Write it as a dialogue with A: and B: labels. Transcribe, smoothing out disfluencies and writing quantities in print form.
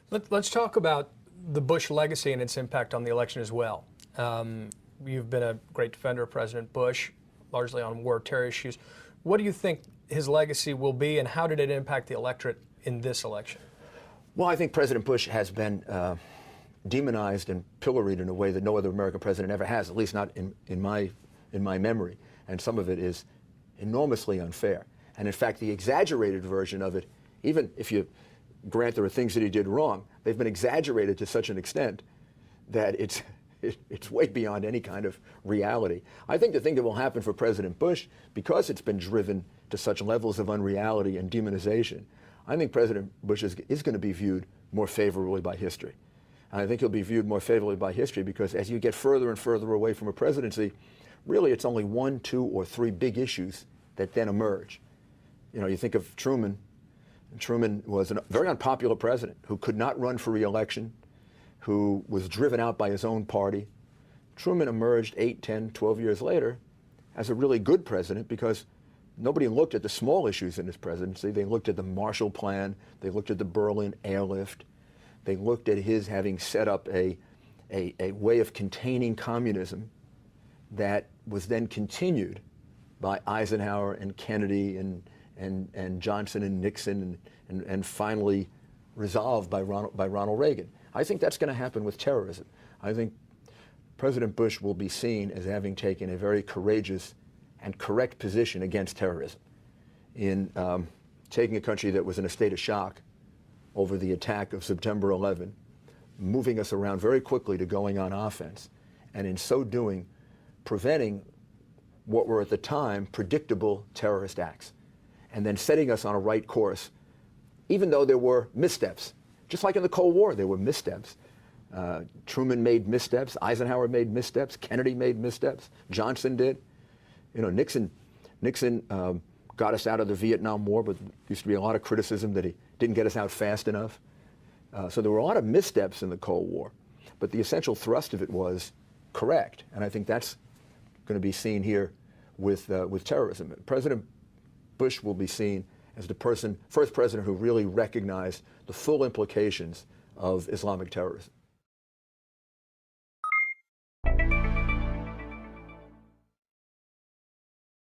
A: Let's talk about the Bush legacy and its impact on the election as well. You've been a great defender of President Bush, largely on war, terror issues. What do you think his legacy will be, and how did it impact the electorate in this election?
B: Well, I think President Bush has been demonized and pilloried in a way that no other American president ever has, at least not in my memory. And some of it is enormously unfair. And in fact, the exaggerated version of it, even if you grant there are things that he did wrong, they've been exaggerated to such an extent that it's way beyond any kind of reality. I think the thing that will happen for President Bush, because it's been driven to such levels of unreality and demonization, I think President Bush is going to be viewed more favorably by history. And I think he'll be viewed more favorably by history because as you get further and further away from a presidency, really it's only 1, 2, or 3 big issues that then emerge. You know, you think of Truman. Truman was a very unpopular president who could not run for re-election, who was driven out by his own party. Truman emerged 8, 10, 12 years later as a really good president because nobody looked at the small issues in his presidency. They looked at the Marshall Plan. They looked at the Berlin airlift. They looked at his having set up a way of containing communism that was then continued by Eisenhower and Kennedy and Johnson and Nixon and finally resolved by Ronald Reagan. I think that's going to happen with terrorism. I think President Bush will be seen as having taken a very courageous and correct position against terrorism in taking a country that was in a state of shock over the attack of September 11, moving us around very quickly to going on offense, and in so doing, preventing what were at the time predictable terrorist acts, and then setting us on a right course, even though there were missteps. Just like in the Cold War, there were missteps. Truman made missteps, Eisenhower made missteps, Kennedy made missteps, Johnson did. You know, Nixon got us out of the Vietnam War, but there used to be a lot of criticism that he didn't get us out fast enough. So there were a lot of missteps in the Cold War, but the essential thrust of it was correct, and I think that's going to be seen here with terrorism. President Bush will be seen as the first president who really recognized the full implications of Islamic terrorism.